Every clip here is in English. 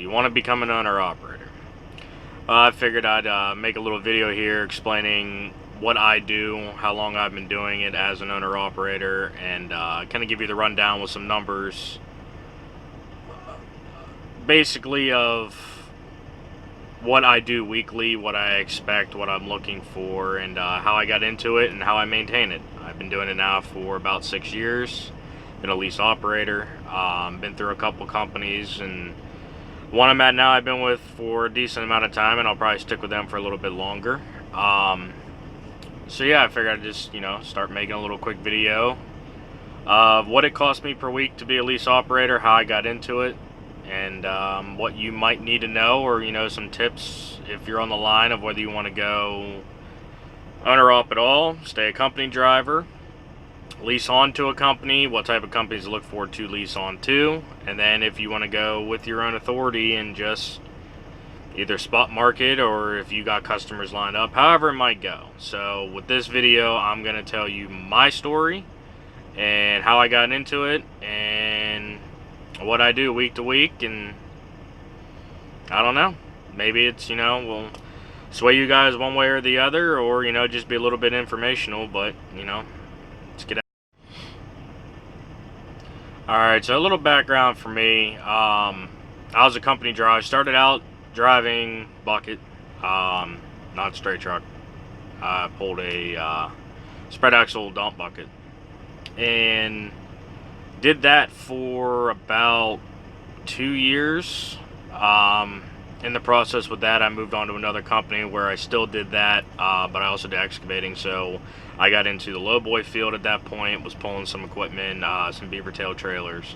you want to become an owner-operator. I figured I'd make a little video here explaining what I do, how long I've been doing it as an owner-operator, and kind of give you the rundown with some numbers, basically of what I do weekly, what I expect, what I'm looking for, and how I got into it and how I maintain it. I've been doing it now for about 6 years. Been a lease operator. Been through a couple companies, and one I'm at now I've been with for a decent amount of time, and I'll probably stick with them for a little bit longer. So yeah, I figured I'd just, start making a little quick video of what it costs me per week to be a lease operator, how I got into it, and what you might need to know, or some tips if you're on the line of whether you want to go owner-op at all, stay a company driver, lease on to a company, what type of companies to look for to lease on to, and then if you want to go with your own authority and just either spot market, or if you got customers lined up, however it might go. So with this video, I'm going to tell you my story and how I got into it and what I do week to week, and I don't know, maybe it's, will sway you guys one way or the other, or, just be a little bit informational, but, let's get out. Alright, so a little background for me. I was a company driver. I started out driving bucket, not straight truck. I pulled a spread axle dump bucket, and did that for about 2 years. In the process with that, I moved on to another company where I still did that, but I also did excavating. So I got into the lowboy field at that point, was pulling some equipment, some beaver tail trailers.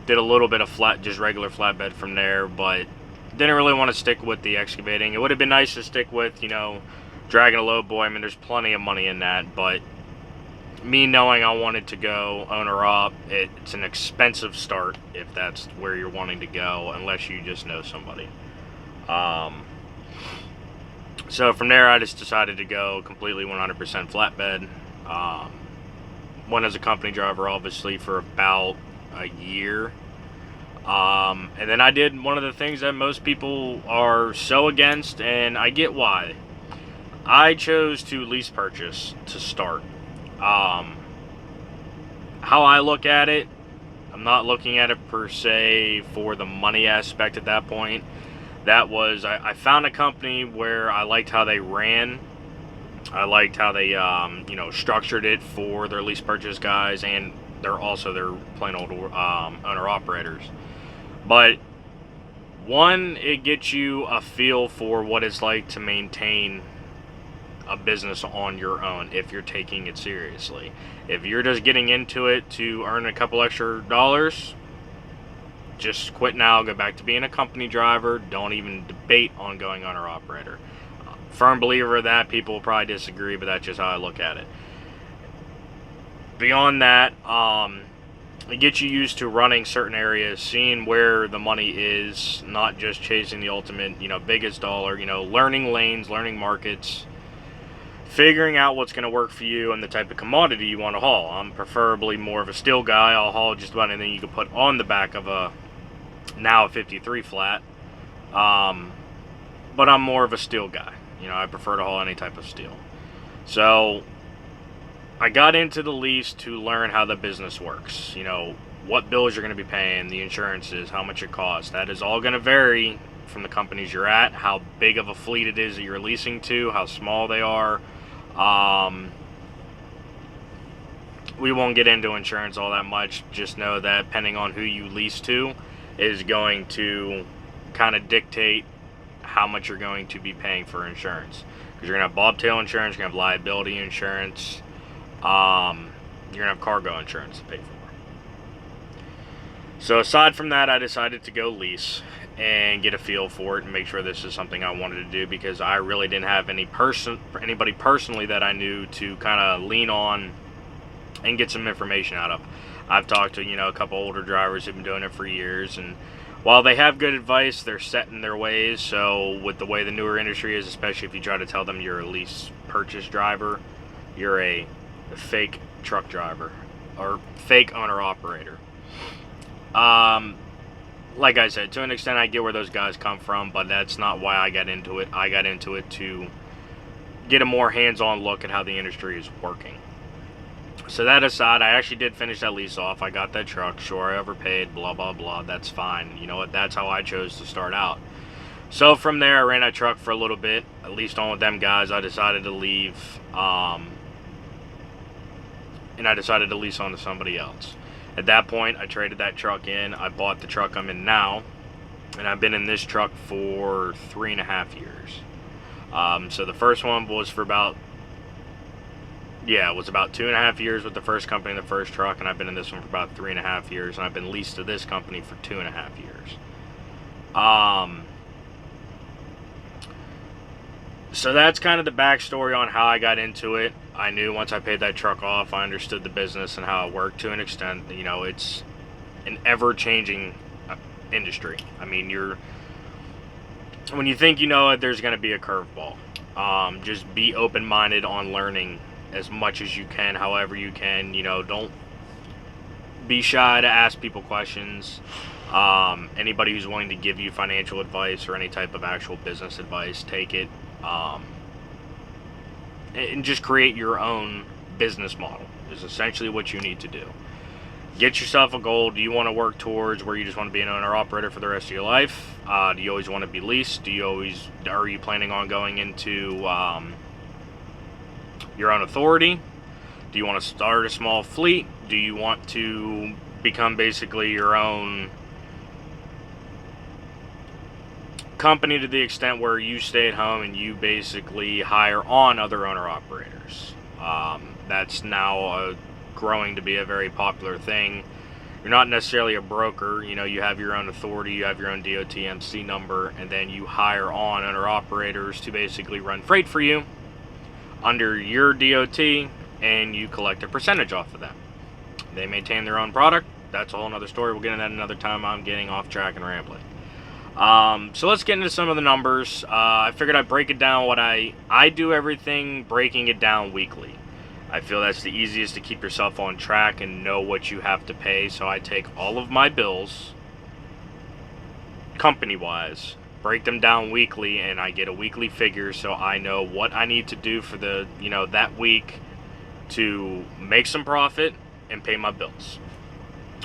Did a little bit of just regular flatbed from there, but didn't really want to stick with the excavating. It would have been nice to stick with, dragging a lowboy. I mean, there's plenty of money in that, but me knowing I wanted to go owner-op, it's an expensive start if that's where you're wanting to go, unless you just know somebody. So from there, I just decided to go completely 100% flatbed. Went as a company driver, obviously, for about a year. And then I did one of the things that most people are so against, and I get why. I chose to lease purchase to start. How I look at it, I'm not looking at it per se for the money aspect at that point. That was, I found a company where I liked how they ran. I liked how they, structured it for their lease purchase guys, and they're plain old owner operators. But one, it gets you a feel for what it's like to maintain a business on your own if you're taking it seriously. If you're just getting into it to earn a couple extra dollars, just quit now, go back to being a company driver. Don't even debate on going owner operator. Firm believer of that. People will probably disagree, but that's just how I look at it. Beyond that, it gets you used to running certain areas, seeing where the money is, not just chasing the ultimate, biggest dollar, learning lanes, learning markets, figuring out what's going to work for you and the type of commodity you want to haul. I'm preferably more of a steel guy. I'll haul just about anything you can put on the back of a 53 flat. But I'm more of a steel guy. I prefer to haul any type of steel. So I got into the lease to learn how the business works. What bills you're going to be paying, the insurances, how much it costs. That is all going to vary from the companies you're at, how big of a fleet it is that you're leasing to, how small they are. We won't get into insurance all that much. Just know that depending on who you lease to is going to kind of dictate how much you're going to be paying for insurance. Because you're going to have bobtail insurance, you're going to have liability insurance, you're going to have cargo insurance to pay for. So aside from that, I decided to go lease and get a feel for it and make sure this is something I wanted to do, because I really didn't have anybody personally that I knew to kind of lean on and get some information out of. I've talked to, a couple older drivers who've been doing it for years, and while they have good advice, they're set in their ways. So with the way the newer industry is, especially if you try to tell them you're a lease purchase driver, you're a fake truck driver or fake owner operator. like I said, to an extent, I get where those guys come from, but that's not why I got into it. I got into it to get a more hands-on look at how the industry is working. So that aside, I actually did finish that lease off. I got that truck. Sure, I overpaid, blah, blah, blah. That's fine. You know what? That's how I chose to start out. So from there, I ran that truck for a little bit, at least on with them guys. I decided to leave, and I decided to lease on to somebody else. At that point, I traded that truck in. I bought the truck I'm in now, and I've been in this truck for 3.5 years. So the first one was for about, it was about 2.5 years with the first company, the first truck, and I've been in this one for about 3.5 years, and I've been leased to this company for 2.5 years. So that's kind of the backstory on how I got into it. I knew once I paid that truck off, I understood the business and how it worked to an extent. You know, it's an ever-changing industry. I mean, when you think you know it, there's going to be a curveball. Just be open-minded on learning as much as you can, however you can. You know, don't be shy to ask people questions. Anybody who's willing to give you financial advice or any type of actual business advice, take it. And just create your own business model is essentially what you need to do. Get yourself a goal. Do you want to work towards where you just want to be an owner-operator for the rest of your life? Do you always want to be leased? Are you planning on going into your own authority? Do you want to start a small fleet? Do you want to become basically your own company to the extent where you stay at home and you basically hire on other owner-operators? That's now growing to be a very popular thing. You're not necessarily a broker. You know, you have your own authority, you have your own DOT/MC number, and then you hire on owner-operators to basically run freight for you under your DOT, and you collect a percentage off of them. They maintain their own product. That's a whole nother story. We'll get into that another time. I'm getting off track and rambling. So let's get into some of the numbers. I figured I'd break it down. I do everything breaking it down weekly. I feel that's the easiest to keep yourself on track and know what you have to pay. So I take all of my bills, company-wise, break them down weekly, and I get a weekly figure so I know what I need to do for the, that week to make some profit and pay my bills.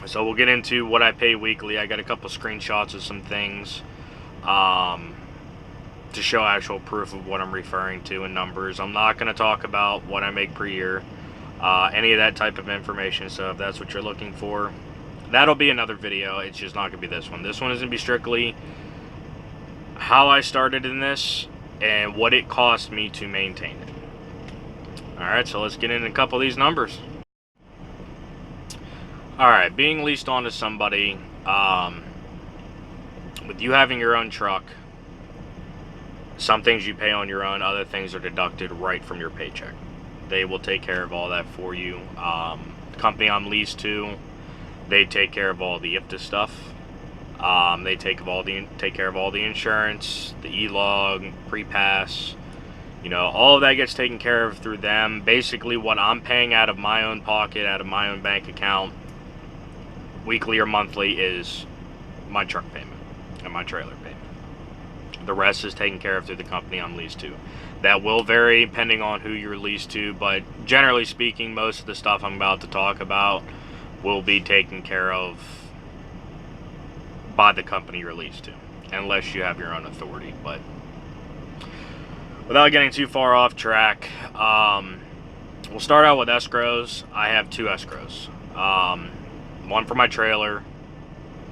So we'll get into what I pay weekly. I got a couple screenshots of some things to show actual proof of what I'm referring to in numbers. I'm not going to talk about what I make per year, any of that type of information. So if that's what you're looking for, that'll be another video. It's just not going to be this one. This one is going to be strictly how I started in this and what it cost me to maintain it. Alright, so let's get into a couple of these numbers. Alright, being leased on to somebody, with you having your own truck, some things you pay on your own, other things are deducted right from your paycheck. They will take care of all that for you. The company I'm leased to, they take care of all the IFTA stuff. They take care of all the insurance, the e-log, pre-pass. All of that gets taken care of through them. Basically, what I'm paying out of my own pocket, out of my own bank account, weekly or monthly, is my truck payment and my trailer payment. The rest is taken care of through the company I'm leased to. That will vary depending on who you're leased to, but generally speaking, most of the stuff I'm about to talk about will be taken care of by the company you're leased to, unless you have your own authority. But without getting too far off track, we'll start out with escrows. I have 2 escrows. One for my trailer,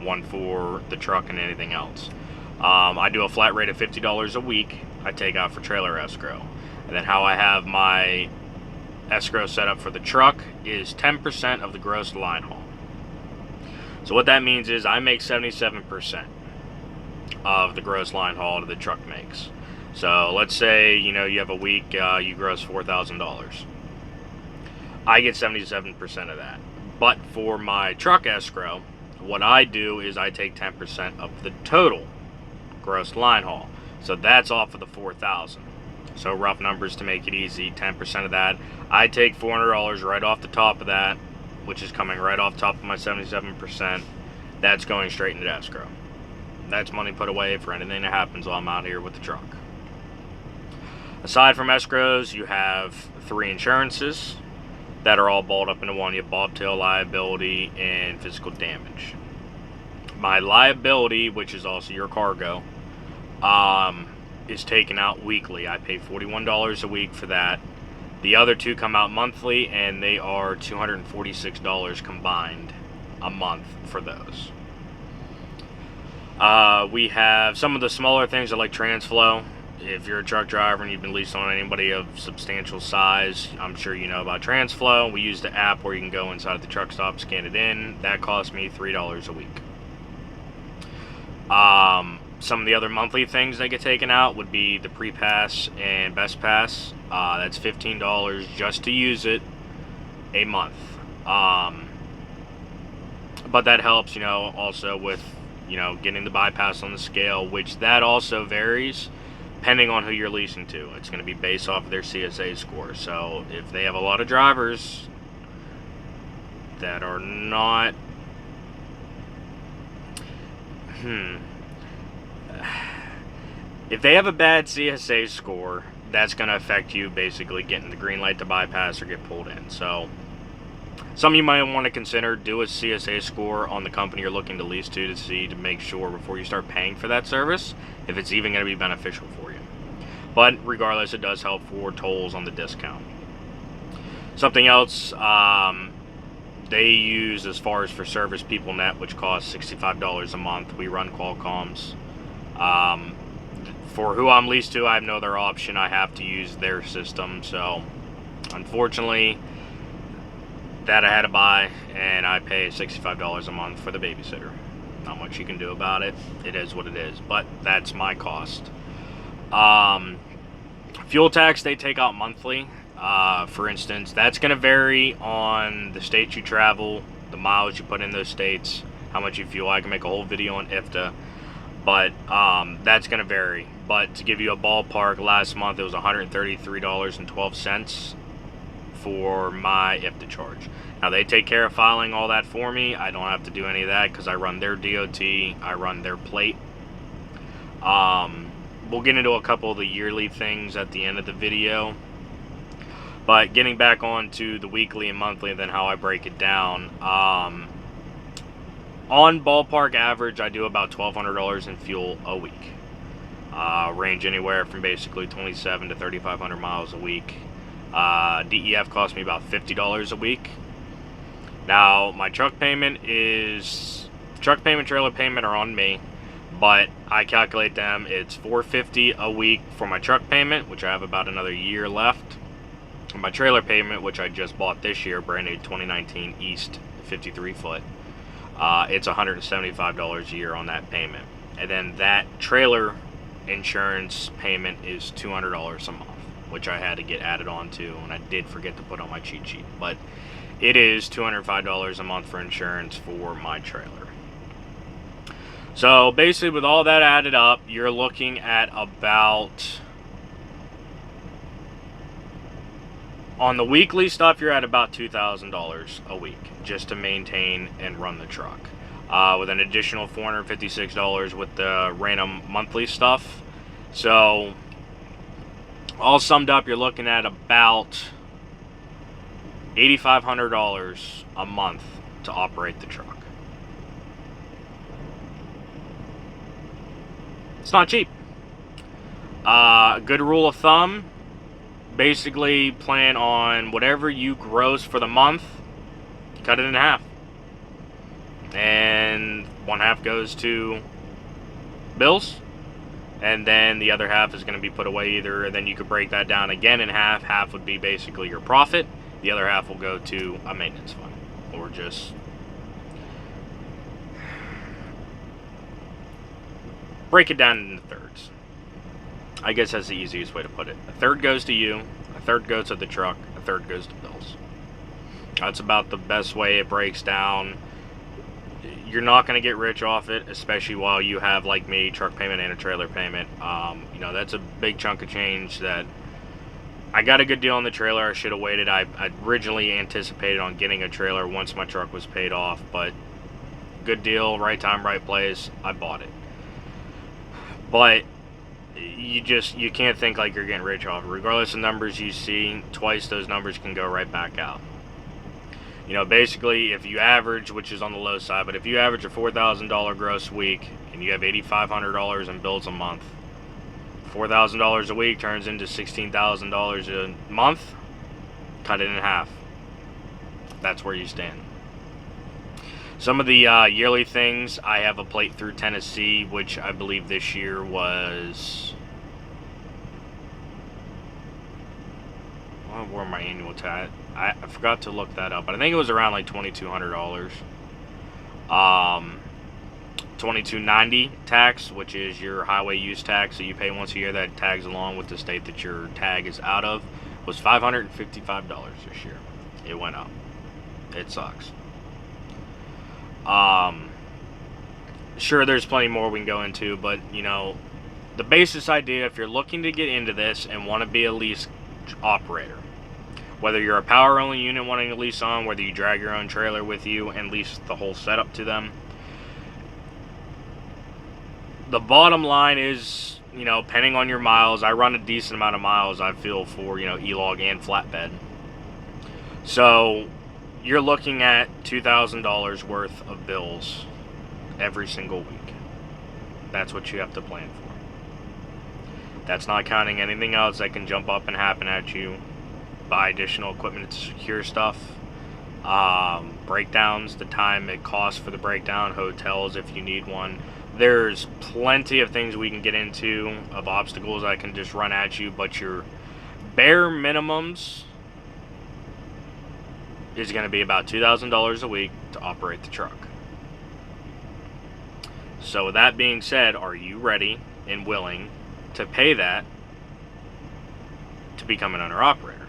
one for the truck and anything else. I do a flat rate of $50 a week I take out for trailer escrow. And then how I have my escrow set up for the truck is 10% of the gross line haul. So what that means is I make 77% of the gross line haul that the truck makes. So let's say, you have a week, you gross $4,000. I get 77% of that. But for my truck escrow, what I do is I take 10% of the total gross line haul. So that's off of the $4,000. So rough numbers to make it easy, 10% of that. I take $400 right off the top of that, which is coming right off top of my 77%. That's going straight into escrow. That's money put away for anything that happens while I'm out here with the truck. Aside from escrows, you have 3 insurances that are all balled up into one. You have bobtail, liability, and physical damage. My liability, which is also your cargo, is taken out weekly. I pay $41 a week for that. The other 2 come out monthly, and they are $246 combined a month for those. We have some of the smaller things like TransFlow. If you're a truck driver and you've been leased on anybody of substantial size, I'm sure you know about TransFlow. We use the app where you can go inside the truck stop, scan it in. That costs me $3 a week. Some of the other monthly things that get taken out would be the pre-pass and best pass. That's $15 just to use it a month. But that helps, also with, getting the bypass on the scale, which that also varies depending on who you're leasing to. It's going to be based off of their CSA score. So if they have a lot of drivers that are not... If they have a bad CSA score, that's going to affect you basically getting the green light to bypass or get pulled in. So something you might want to consider, do a CSA score on the company you're looking to lease to make sure before you start paying for that service if it's even going to be beneficial for you. But regardless, it does help for tolls on the discount. Something else they use as far as for service, PeopleNet, which costs $65 a month. We run Qualcomm's. For who I'm leased to, I have no other option. I have to use their system. So unfortunately, that I had to buy, and I pay $65 a month for the babysitter. Not much you can do about it. It is what it is, but that's my cost. Fuel tax they take out monthly. For instance, that's going to vary on the states you travel, the miles you put in those states, how much you fuel. I can make a whole video on IFTA, but that's going to vary. But to give you a ballpark, last month it was $133.12 for my IFTA charge. Now they take care of filing all that for me. I don't have to do any of that because I run their DOT, I run their plate. We'll get into a couple of the yearly things at the end of the video. But getting back on to the weekly and monthly and then how I break it down. On ballpark average, I do about $1,200 in fuel a week. Range anywhere from basically 2,700 to 3,500 miles a week. DEF costs me about $50 a week. Now, my truck payment, trailer payment are on me, but I calculate them. It's $450 a week for my truck payment, which I have about another year left. And my trailer payment, which I just bought this year, brand new 2019 East 53 foot, it's $175 a year on that payment. And then that trailer insurance payment is $200 a month, which I had to get added on to, and I did forget to put on my cheat sheet. But it is $205 a month for insurance for my trailer. So basically with all that added up, you're looking at about, on the weekly stuff, you're at about $2,000 a week just to maintain and run the truck. With an additional $456 with the random monthly stuff. So all summed up, you're looking at about $8,500 a month to operate the truck. It's not cheap. A good rule of thumb, basically plan on whatever you gross for the month, cut it in half. And one half goes to bills, and then the other half is going to be put away either, and then you could break that down again in half. Half would be basically your profit. The other half will go to a maintenance fund, or just break it down into thirds. I guess that's the easiest way to put it. A third goes to you, a third goes to the truck, a third goes to bills. That's about the best way it breaks down. You're not going to get rich off it, especially while you have, like me, truck payment and a trailer payment. That's a big chunk of change that I got a good deal on the trailer. I should have waited. I originally anticipated on getting a trailer once my truck was paid off, but good deal, right time, right place. I bought it. but you can't think like you're getting rich off it. Regardless of numbers you see, twice those numbers can go right back out. Basically, if you average, which is on the low side, but if you average a $4,000 gross week and you have $8,500 in bills a month, $4,000 a week turns into $16,000 a month. Cut it in half. That's where you stand. Some of the yearly things, I have a plate through Tennessee, which I believe this year was... What were my annual tax? I forgot to look that up, but I think it was around like $2,200. $2,290 tax, which is your highway use tax that you pay once a year that tags along with the state that your tag is out of, was $555 this year. It went up. It sucks. Sure, there's plenty more we can go into, but the basis idea, if you're looking to get into this and want to be a lease operator, whether you're a power only unit wanting to lease on, whether you drag your own trailer with you and lease the whole setup to them, the bottom line is, depending on your miles, I run a decent amount of miles, I feel, for, e-log and flatbed. So you're looking at $2,000 worth of bills every single week. That's what you have to plan for. That's not counting anything else that can jump up and happen at you. Buy additional equipment to secure stuff. Breakdowns, the time it costs for the breakdown, hotels if you need one. There's plenty of things we can get into, of obstacles I can just run at you, but your bare minimums is going to be about $2,000 a week to operate the truck. So with that being said, are you ready and willing to pay that to become an owner-operator?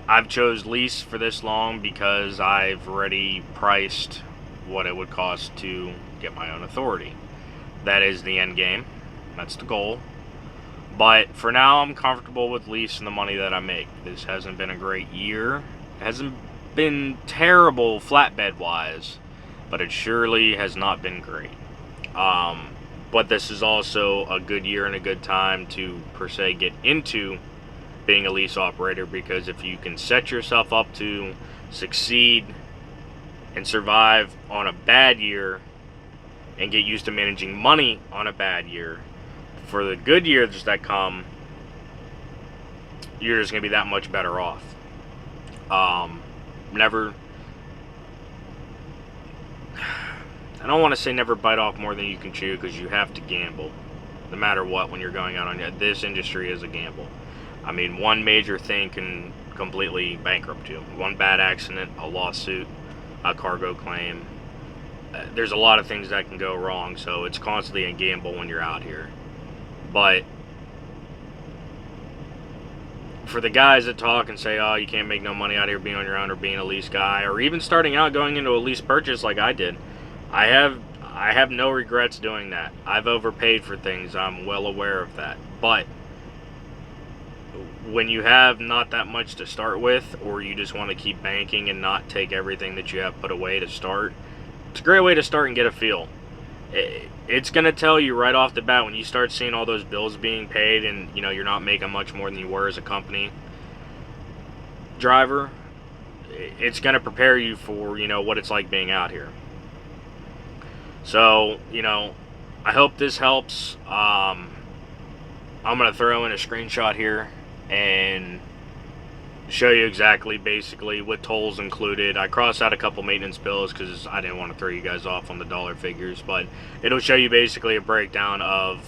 I've chose lease for this long because I've already priced what it would cost to get my own authority. That is the end game. That's the goal. But for now, I'm comfortable with lease and the money that I make. This hasn't been a great year. It hasn't been terrible flatbed-wise, but it surely has not been great. But this is also a good year and a good time to, per se, get into being a lease operator, because if you can set yourself up to succeed and survive on a bad year and get used to managing money on a bad year, for the good years that come, you're just going to be that much better off. I don't want to say never bite off more than you can chew, because you have to gamble no matter what when you're going out on it. This industry is a gamble. I mean, one major thing can completely bankrupt you. One bad accident, a lawsuit, a cargo claim. There's a lot of things that can go wrong, so it's constantly a gamble when you're out here. But for the guys that talk and say, oh, you can't make no money out here being on your own or being a lease guy, or even starting out going into a lease purchase like I did, I have no regrets doing that. I've overpaid for things. I'm well aware of that. But when you have not that much to start with, or you just want to keep banking and not take everything that you have put away to start, it's a great way to start and get a feel. It's going to tell you right off the bat when you start seeing all those bills being paid and you're not making much more than you were as a company driver. It's going to prepare you for what it's like being out here. So I hope this helps. I'm going to throw in a screenshot here and show you exactly, basically, with tolls included. I crossed out a couple maintenance bills because I didn't want to throw you guys off on the dollar figures, but it'll show you basically a breakdown of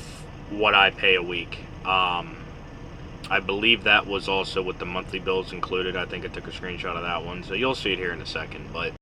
what I pay a week. I believe that was also with the monthly bills included. I think I took a screenshot of that one, so you'll see it here in a second. But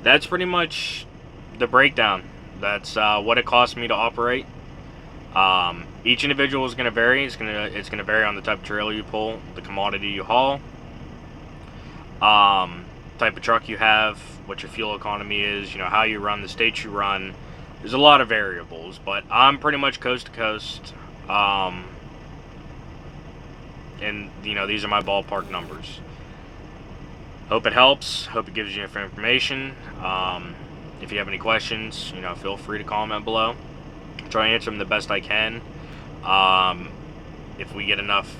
that's pretty much the breakdown. That's what it costs me to operate. Each individual is going to vary. It's going to vary on the type of trailer you pull, the commodity you haul, type of truck you have, what your fuel economy is, how you run, the states you run. There's a lot of variables, but I'm pretty much coast to coast. And these are my ballpark numbers. Hope it helps. Hope it gives you information. If you have any questions, feel free to comment below. Try and answer them the best I can. If we get enough,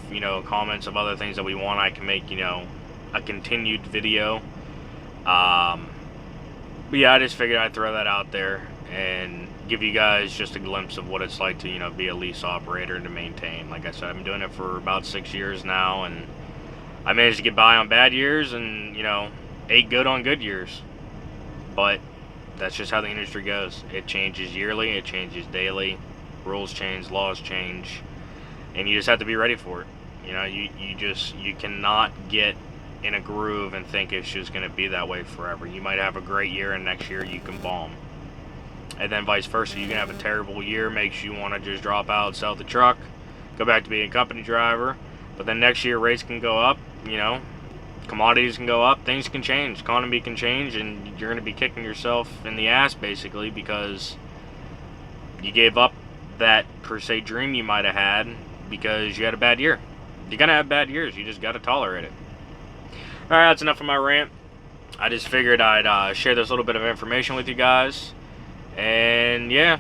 comments of other things that we want, I can make, a continued video. But yeah, I just figured I'd throw that out there and give you guys just a glimpse of what it's like to, be a lease operator and to maintain. Like I said, I've been doing it for about 6 years now, and I managed to get by on bad years and, ate good on good years. But that's just how the industry goes. It changes yearly, it changes daily, rules change, laws change, and you just have to be ready for it. You cannot get in a groove and think it's just going to be that way forever. You might have a great year and next year you can bomb. And then vice versa, you can have a terrible year, makes you want to just drop out, sell the truck, go back to being a company driver, but then next year rates can go up, commodities can go up, things can change, economy can change, and you're going to be kicking yourself in the ass basically because you gave up that per se dream you might have had because you had a bad year. You're going to have bad years, you just got to tolerate it. Alright, that's enough of my rant. I just figured I'd share this little bit of information with you guys. And yeah,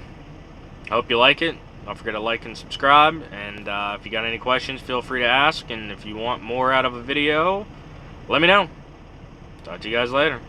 hope you like it. Don't forget to like and subscribe. And if you got any questions, feel free to ask. And if you want more out of a video, let me know. Talk to you guys later.